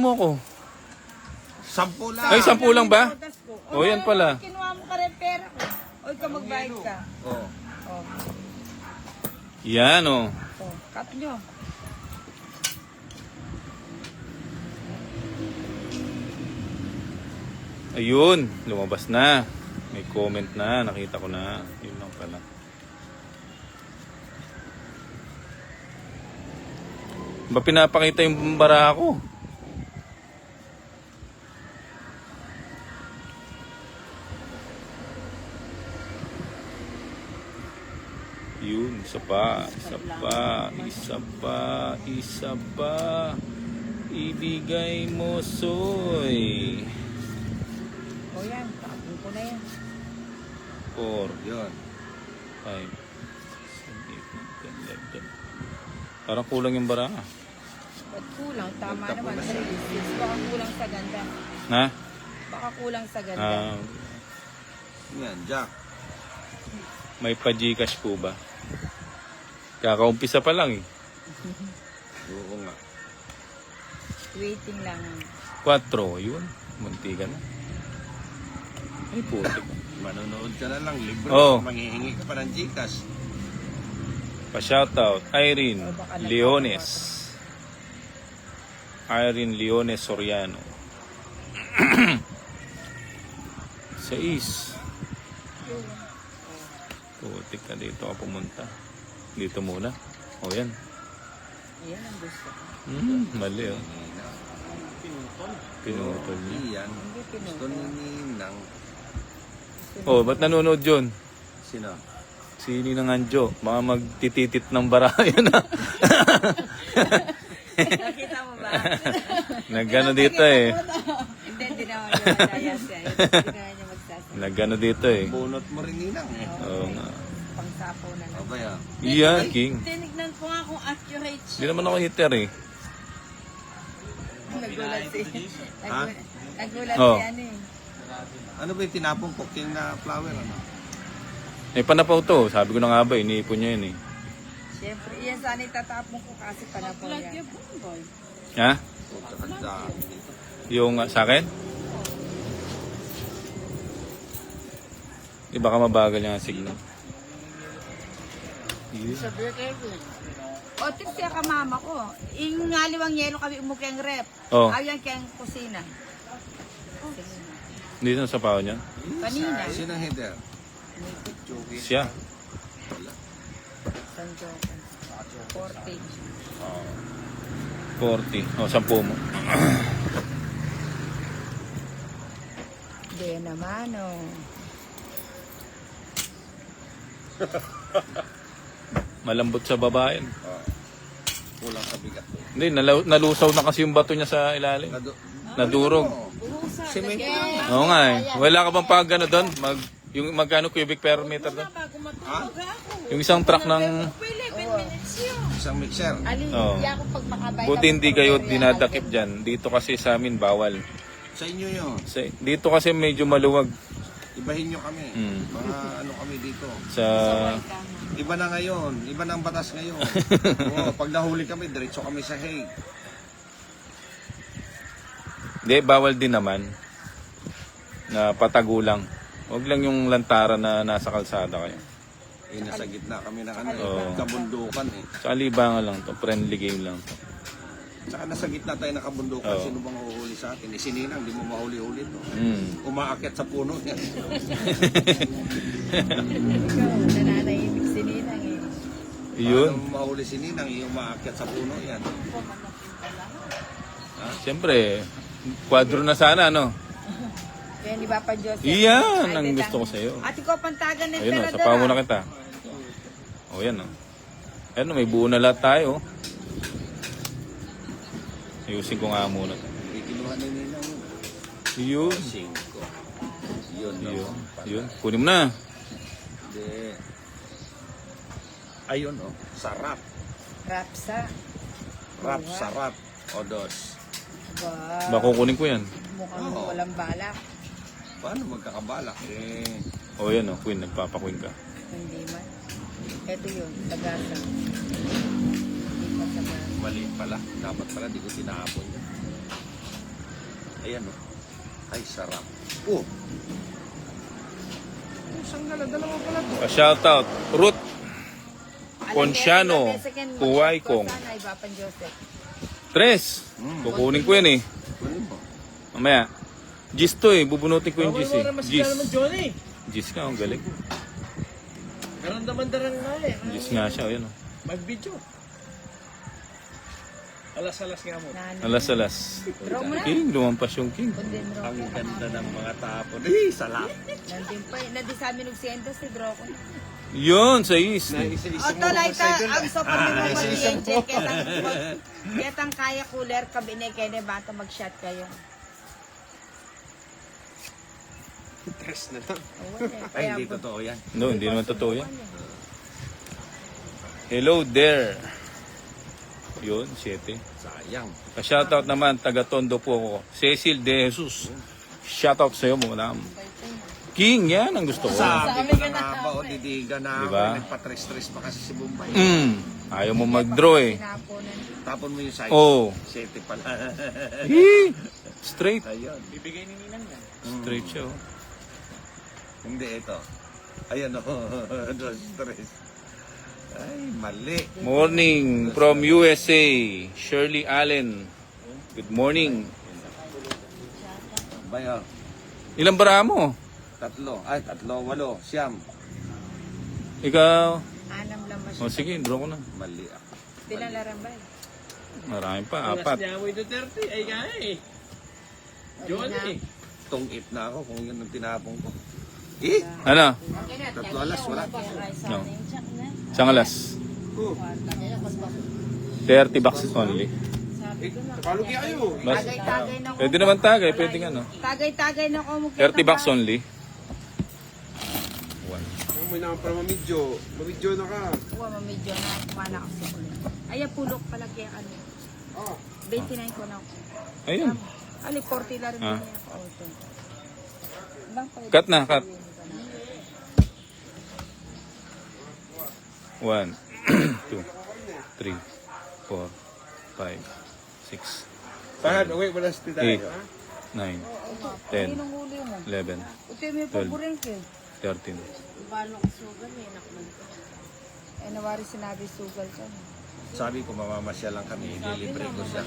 mo ko. 10 lang. Ay, 10 lang ba? O, yan pala. Kinuha mo ka rin pera ko. O, ikaw magbayad ka. Oh. O, Yan o. cut nyo. Ayun, lumabas na. May comment na, nakita ko na. Yun lang pala. Ba pinapakita yung bara ko? Yun, isa pa, isa pa, isa pa, isa pa. Ibigay mo, soy. O yan, takapin ko na yan. 4, Yun. 5, 7, 8, 9, 10, 11. Parang kulang yung bara. Ba't kulang? Tama naman. 36. Baka kulang sa ganda. Ha? Baka kulang sa ganda. Ah, Yan, Jack. may pa-Gcash po ba? Kakaumpisa pa lang eh. Oo nga. Waiting lang. 4, yun. Munti ka na. Ay, putik. Manonood ka na lang, libro. Oo. Manghihingi ka pa ng Gcash. Pa-shoutout, Irene Leones. Irene Leones Soriano. 6. Putik ka, dito ka pumunta. Dito muna. O yan. Yan ang gusto ko. Mali oh. Pinutol niya. Iyan. Hindi Gusto pinuto. ni Ninang. Oh, ba't nanonood yun? Sino? Si Ninang Anjo. Baka magtititit ng bara. Yun ah. Nakita mo ba? Nagano dito eh. Hindi naman yung madaya siya. Hindi naman niya magsasabi. Nagano dito eh. Bunot mo rin Ninang eh. Oo nga. Pangsapaw na lang. Abay ah. Yeah, King. Tinignan ko nga kung accurate Hindi naman ako hitter eh. Nagulat si... Ha? Nagulat Oh. si ano eh. Ano ba yung tinapong cooking na flower? Ano? May panapaw to. Sabi ko na nga ba, iniipon niya yun eh. Siyempre, iyan sana itatapon ko kasi pala po yan. Ha? Puta ka dami dito. Yung sa akin? Di baka mabagal yung signal. Yeah. O, tipsya ka mama ko. Yung ngaliwang yelo kami umukyang rep. Oh. Ayaw kayang kusina. Dito sa pao niya? Kanina. Sino ang header? Siya. San Jose. 40. 40. O, 10 mo. Hindi naman, oh. Malambot sa babae. Kulang sa bigat. Hindi, nalusaw na kasi yung bato niya sa ilalim. Nadurog. Semento. Oo nga eh. Wala ka bang pag ano doon? Yung magkano cubic per meter doon? Ha? Yung isang truck ng... Isang mixer. Oo. Ako pag makabay. Buti hindi kayo dinadakip dyan. Dito kasi sa amin bawal. Sa inyo yun. Dito kasi medyo maluwag. Ibahin nyo kami. Mm. Mga ano kami dito. Sa... Iba na ngayon. Iba na ang batas ngayon. Oo, pag nahuli kami, diretso kami sa Hague. Hindi, bawal din naman. Na patagulang. Huwag lang yung lantaran na nasa kalsada kayo. Eh, nasa gitna kami ng ano, Oo. kabundukan eh. Sa libangan lang to. Friendly game lang to. Saka nasa gitna tayo ng kabundukan. Oo. Sino bang uhuli sa atin? Eh, si Ninang, di mo mahuli-huli to. Mm. Umaakyat sa puno niya. Ikaw, nananahimik si Ninang eh. Yun. Paano mahuli si Ninang, umaakyat sa puno yan. Siyempre, kwadro na sana, no? Kaya ni Papa Joseph. Iyan ang gusto ko sa'yo. Ate ko, pantagan ng Ayun o, emperador. sapa muna kita. O, yan o. Ayun o, may buo na lahat tayo. Ayusin ko nga muna. Ikinuha ni Ninang Yun. 5. Yun Yun. naman pala. Yun. Kunin mo na. Hindi. Ayun oh, sarap. Rapsa. Rap, sarap. O dos. Wow. Baka kukunin ko yan. Mukhang Oo. walang balak. Paano magkakabalak? Eh, O, yan o. Queen. Nagpapaqueen ka. Hindi man. Ito yun, tagasa. Hindi pa tagasa. mali pala. Dapat pala di ko tinapon yun. Ayan o. Ay, sarap. Oh. Isang dala-dalawa pala to. Pa-shoutout. Ruth Alam Ponciano, niya, second Kuwai mag-shot ko Kong. sana, iba pang Joseph. 3. Kukunin ko yan eh. Ano ba? Mamaya. Gis to eh. Bubunutin ko yung gis eh. Gis. Johnny. Gis nga. Ang galing. Karandaman-darang na eh. Gis nga siya. Ayan oh. Mag-video. Alas-alas nga mo. Nano. Alas-alas. Draw mo na. King. Lumampas yung king. Kundi draw Ang ko. ganda ng mga tapon. Eh, salap. Nandun pa. Nandun sa amin nagsiento si draw ko. Yun. Sa is. O talay ka. Ang sopa mo mo mag-ienche. Ketang kaya cooler. Kabine kayo na bata mag-shot kayo. Tres na lang. Ay, hindi totoo yan. No, hindi naman totoo yan. Hello there. Yun, 7. Sayang. Pa-shoutout naman, taga-Tondo po ako. Cecil De Jesus. Shoutout sa'yo, madam. King, yan ang gusto ko. Sabi ko na nga ba, o didiga na Diba? ako. Nagpa-tres-tres pa kasi si Bombay. Ayaw mo mag-draw eh. Tinapunan. Tapon mo yung size. Oh. Sete pala. Hee! Straight. Ayun. Bibigay ni Ninang yan. Straight siya oh. Hindi, ito. Ayan o. Stress. Ay, mali. Morning from USA. Shirley Allen. Good morning. Bayo. Ilang bara mo? 3. Ay, 3, 8, siyam. Ikaw? Anam lang O masyado. sige, draw ko na. Mali ako. Pinalaran ba eh? Marami pa, Alas 4. niya amoy Duterte. Ay nga eh. Johnny. Tungit na ako kung yun ang tinapong ko. Eh? Ano? 3 alas, wala. No. Isang alas. 30 bucks only. Kalugi kayo. Bas, Tagay-tagay na ko. pwede naman tagay, pwede nga no. Tagay-tagay na ko. 30 bucks only. May naman para mamidyo. Mamidyo na ka. Uwa, mamedyo na. Kumana ako sa kulit. Ay, pulok pala kaya ano. 29 ko na ako. Ayun. Ali, 40 lang rin Ah. niya ako. Bang pwede? Cut na, cut. 1, 2, 3, 4, 5, 6, Pahan, uwi, wala sa 8, tayo. 9, Sinong huli mo? 11, Ito yung may paborink eh. 13. Paano ka sugal eh? Nakman ko. Eh, nawari sinabi sugal ka. Sabi ko, mamamasya lang kami. Ililibre ko siya.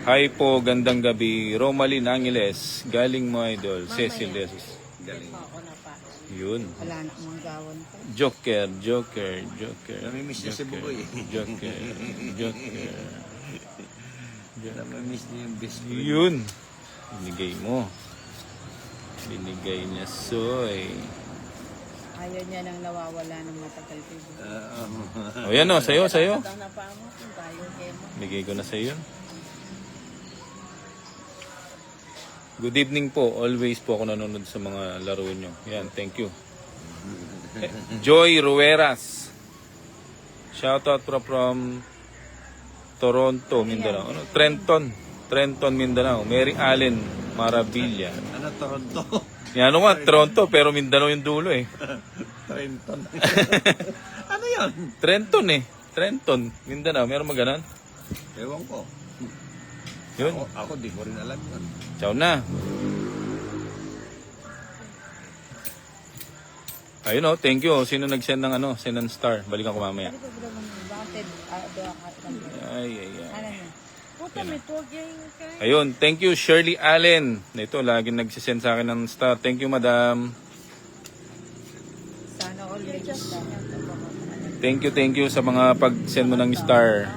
Hi po, gandang gabi. Romaline Angeles, galing mo idol. Cecil Jesus. Galing. Yun. Wala na akong gawan pa. Joker. Namimiss niya si Buboy. Joker. Namimiss niya yung best friend. Yun. Binigay mo. Binigay niya soy. Ayaw niya nang nawawala ng matagal ko. O yan o, sa'yo. Ang napamo kung tayo kayo mo. Bigay ko na sa'yo. Good evening po. Always po ako nanonood sa mga laro nyo. Yan, thank you. Joy Rueras. Shoutout from Toronto, Mindanao. Ano? Trenton, Mindanao. Mary Allen Maravilla. Ano, Toronto? Yan ano nga, Toronto, pero Mindanao yung dulo eh. Trenton. Ano yan? Trenton, Mindanao. Meron mo ganun? Ewan ko. Yun. Ako di ko rin alam yun. Ciao na. Ayun oh, thank you. Sino nag-send ng send ng star? Balikan ko mamaya. Ay. Ano na? Puta, may tugay kayo. Ayun, thank you Shirley Allen. Ito, laging nagsisend sa akin ng star. Thank you, madam. Sana all may gusto. Thank you sa mga pag-send mo ng star.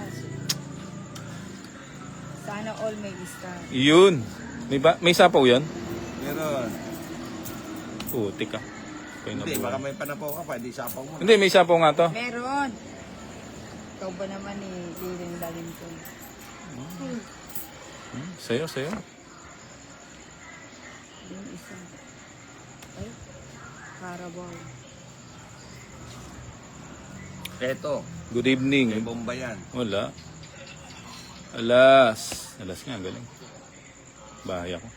Sana all may star. Yun. May sapaw yan? Meron. Putik ka. Hindi, baka may panapaw ka pa. Hindi sapaw mo. Hindi, may sapaw nga to. Meron. Ikaw ba naman eh, liling-lalim ko. Sa'yo. Yung isa. Ay, Carabao. Eto, Good may evening. bomba yan. Wala. Alas nga, galing. Bahay ako.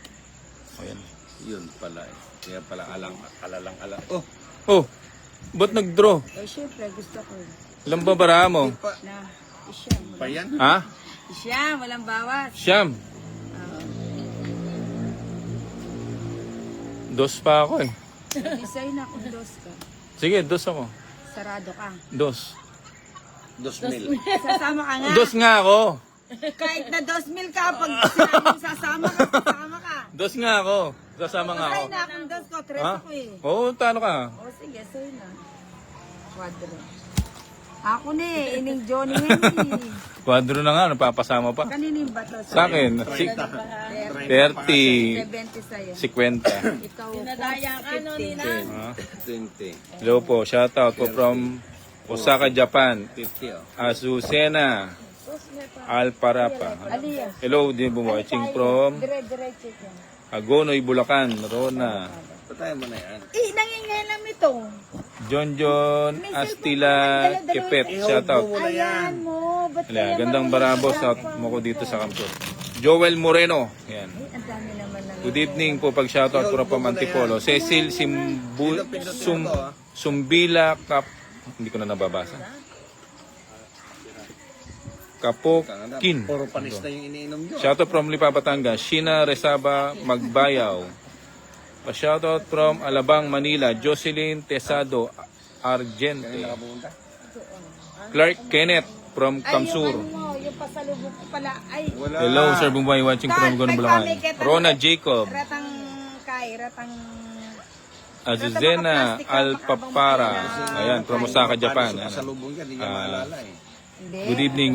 Ayan. Yun pala eh. Kaya pala alalang. Oh, Oh, ba't nag-draw? Eh, syempre, gusto ko. Ilang babara mo? pa. Na, isyam. Pa yan? Ha? Isyam, walang bawas. Siyam. Dos pa ako eh. Design na kung dos ka. Sige, dos ako. Sarado ka. Dos. 2,000. Sasama ka nga. Dos nga ako. Kahit na 2,000 ka, pag sinabing sasama ka. Dos nga ako. Sasama nga ako. Design na kung dos ko, tres Ha? ako eh. Oo, tano ka? O sige, sa'yo na. Quadro. Ako na eh, ining Johnny Henry. Kwadro na nga, napapasama pa. Kanino yung bato? Sa akin, 30, 70 sa'yo. 50. Ikaw, Nadaya ka, no, Nina? Ah. 20. Hello po, shoutout po from Osaka, Japan. 50 oh. Azucena Alparapa. Aliyah. Hello, din po watching from Dire-diretso ka. Agonoy, Bulacan. Rona. Patay mo na yan. Nangingilam ito. John Astila Kepet. Shoutout. Ayan mo. Ba't Wala, kaya gandang marunong barabo ka sa mo ko dito sa campus. Joel Moreno. Yan. Ay, ang dami naman ng... Good evening po pag shoutout po from Antipolo. Cecil Sumbila hindi ko na nababasa. Kapokin. Puro panis na yung iniinom nyo. Shoutout from Lipa, Batangas. Sheena Resaba Magbayaw. Pa-shoutout from Alabang, Manila. Jocelyn Tesado Argente. Nakapunta. Clark Kenneth from Ay, Kamsur. yung pasalubong ko pala. Ay, Wala. Hello, Sir Bumbay, watching from Gunung Bulacan. Rona Jacob. ratang... Azuzena Alpapara. Ayan, from Osaka, Japan. Paano sa pasalubong yan, hindi niya maalala eh. Hindi. Good evening,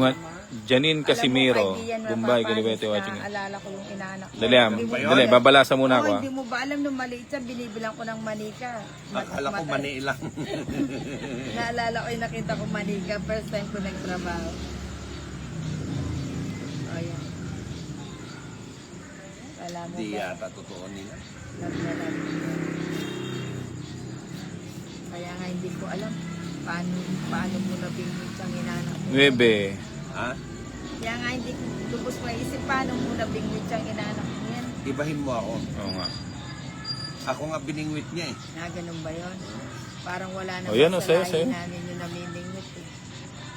Janine Casimiro. Bumbay, Galibete, watching. Alala ko yung inaanak ko. Dali, babalasa muna ako. Hindi mo ba alam nung maliit siya, binibilang ko ng manika. Akala ko mani lang. Naalala ko yung nakita ko manika, first time ko nagtrabaho. Ayan. Alam mo Hindi ba? yata totoo nila. Love na love. Kaya nga hindi ko alam paano mo nabingwit ang inanak mo. 9. Ha? Kaya nga hindi ko lubos maisip paano mo nabingwit ang inanak mo yan. Ibahin mo ako. Oo nga. Ako nga biningwit niya eh. Ganun ba yun? Parang wala na O, yan, sa sa'yo. lahi namin yung namimingwit eh.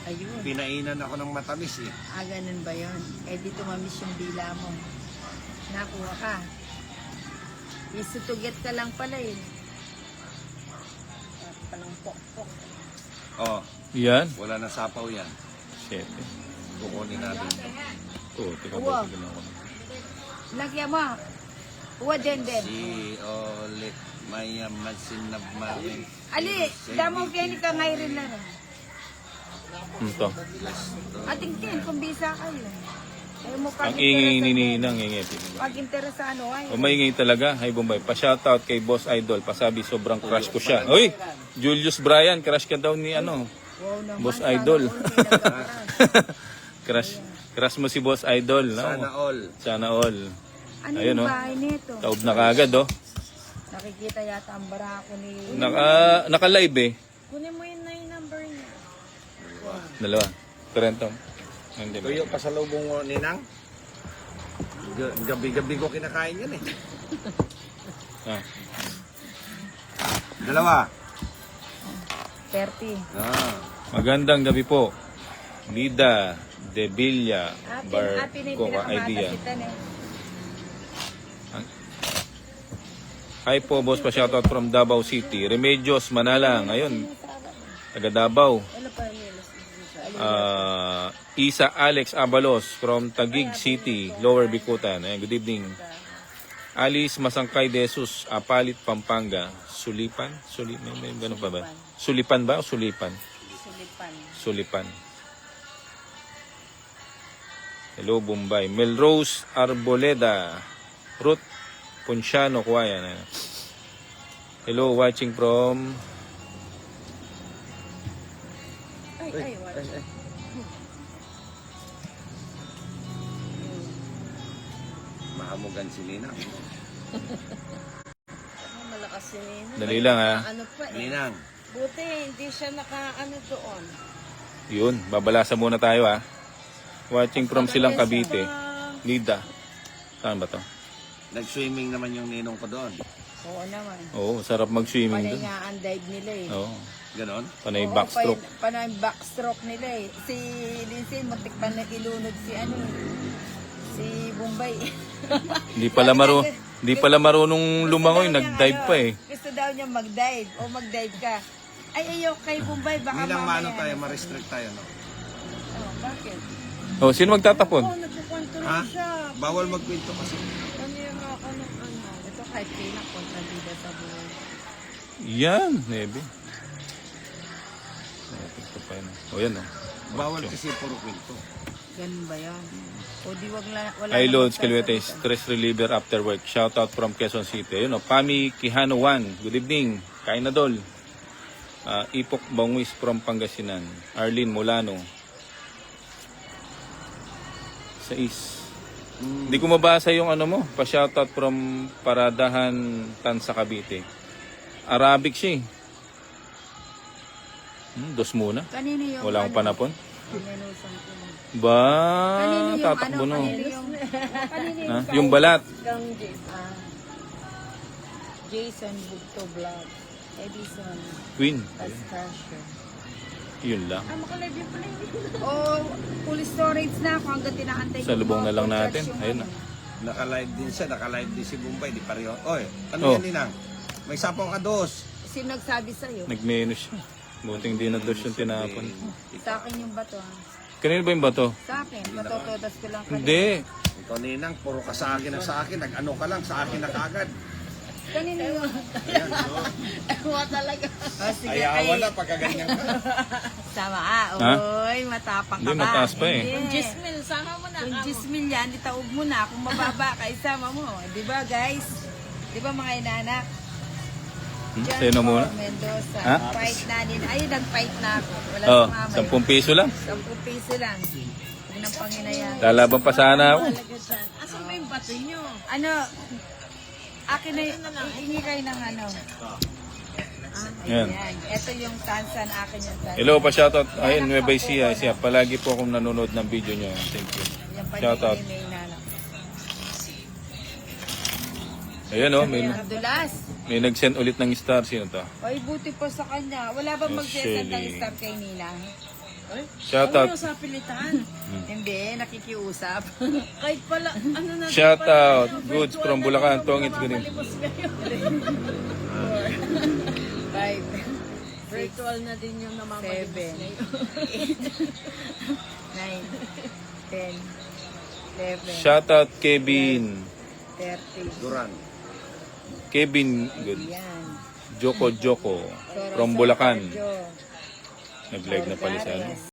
Ayun. Pinainan ako ng matamis eh. Ganun ba yun? Eh di tumamis yung dila mo. Nakuha ka. Isutuget ka lang pala eh. Palang pok-pok. Oh, Yan. wala na sapaw yan. 7. Kukunin natin. Oh, teka Wow. ba? Tignan ko. Lagyan mo. Uwa din. Si Olet Maya Masinab Marin. Ali, damo kini ka ngay rin na rin. Ito. Ating tin, kung bisa kayo. Ayaw mo pag Ang ingay ni Ninang ingay. Pag interesado ay. O maingay talaga. Hi, Bombay. Pa-shoutout kay Boss Idol. Pasabi sobrang crush ko siya. Uy! Julius Brian, crush ka daw ni ano. Wow naman. Boss sana Idol. all may nagkakaroon. Crush mo si Boss Idol. No? Sana all. Sana all. Ano Ayun, yung oh. bahay nito? Taob na kagad, oh. Nakikita yata ang barako ni... Naka-live eh. Kunin mo yung 9 number niya. Dalawa. Trentong. Hindi ba? Tuyo pasalubong mo ninang. Gabi-gabi ko kinakain yan eh. Ah. Dalawa. 30. Ah. Magandang gabi po. Lida De Villa Atin na yung Barcoca Idea. pinakamatakitan eh. Hi po, boss, pa shoutout from Davao City. Remedios Manalang. Ayun. Taga Davao. Isa Alex Abalos from Taguig City, Lower Bicutan. Ayan, good evening. Alice Masangkay de Jesus, Apalit, Pampanga. Sulipan? May ganun pa ba? Sulipan ba o Sulipan? Sulipan. Sulipan. Hello, Bombay. Melrose Arboleda. Ruth Ponciano, Kuwayan. Hello, watching from... Ay, watch. Mahamugan si Ninang. Malakas si Nina. Dali lang, ha? Ano pa eh. Ninang. Buti, hindi siya naka-ano doon. Yun, babalasa muna tayo, ha? Watching from Silang Cavite. Lida. Saan ba to? Nag-swimming naman yung ninong ko doon. Oo naman. Oo, sarap mag-swimming Panay doon. nga ang dive nila eh. Oo, Ganon? panay Oo, backstroke. Panay backstroke nila eh. Si Lindsay, matik pa na ilunod si ano eh. Si Bombay. Hindi pala marunong lumangoy, nag-dive pa eh. Gusto daw niya mag-dive. O mag-dive ka. Ay, ayaw kay Bombay. Baka Hindi lang maano mamaya. tayo, ma-restrict tayo, no? Oh, bakit? Oh, sino magtatapon? Oh, nagkukwento Ha? rin siya. Bawal magkwento kasi. Ano yung ano. Ito kahit kailan kontrabida sa buhay. Yan, Nebe. Ito pa yun. O yan oh. Bawal kasi puro kwento. Ganun ba yan? O di wag wala Hi namang Lods, Calvete, sasabitan. stress reliever after work. Shout out from Quezon City. Yun o, Pami Quijano 1. Good evening. Kain na dol. Ipok Bangwis from Pangasinan. Arlene Molano. Sais. Hindi ko mabasa yung ano mo. Pa-shoutout from Paradahan Tansa Cavite. Arabic siya eh. Dos muna. Kanino yung Wala akong panapon. Pinenusan ko. Ba, Kanino yung tatakbo no. Kanino yung, kanino Ha? Yung balat. Kang Jason. Jason Bugto Vlog. Edison Queen. Pastasio. Yun lang. Makalive yung pala hindi ko. Oh, full storage na ako hanggang tinakantay Sa lubong na lang natin. Ayun na. Naka-live din siya, naka-live din si Bombay, di pareho. Oy, ano Oh. yan, Ninang? May sapaw ka dos. Sino nagsabi sa'yo? Nag-menu siya. Buting di na dos yung tinapon. Sa akin yung bato ha. Kanino ba yung bato? Sa akin, matotodas ko lang kanina. Hindi. Ikaw, Ninang, puro ka sa akin ang sa akin. Nag-ano ka lang, sa akin na kagad. Kanino yung... Ewa talaga. Oh, sige, Ayawan ay, na, pagkaganyan ka. sama Ha? Uy, matapang ka Hindi, ba? mataas pa eh. Hindi. Gismil, sama mo na. Kung 10,000 yan, itaog mo na. Kung mababa ka, isama mo. Di ba, guys? Di ba, mga inanak? John Sino muna? Paul Mendoza. Ha? Fight na din. Ayun, nag-fight na ako. Wala Oh, sumama. 10 piso lang. 10 piso lang. Huwag nang panginayan. Lalaban pa sana ako. Asan ba yung bato nyo? Ano, akin na yun. Hingi kayo ng ano. Yan. Ayan. Ito yung tansan, akin yung tansan. Hello, pa-shoutout. Ayun, Nueva Ecija. Siya, palagi po akong nanonood ng video niyo. Thank you. Yan pa Shoutout. yung may inanak. Ayun oh, Abdulas. may nag-send ulit ng star. Sino to? Ay, buti pa sa kanya. Wala bang mag-send ng Shelly. star kay Nina? Shoutout. Sa pilitan. Hindi, nakikiusap. Kahit pala, ano na. Shoutout. Goods from Bulacan. Tongit ko din. Five, Virtual na din yung namamalimos 7, ngayon. 8, 9, 10, 11, Shoutout Kevin. 30. Duran. Kevin Good. Yan. Joko Joko. Soro From sa Bulacan. Cardio. Nag-live na pala siya. Orgares.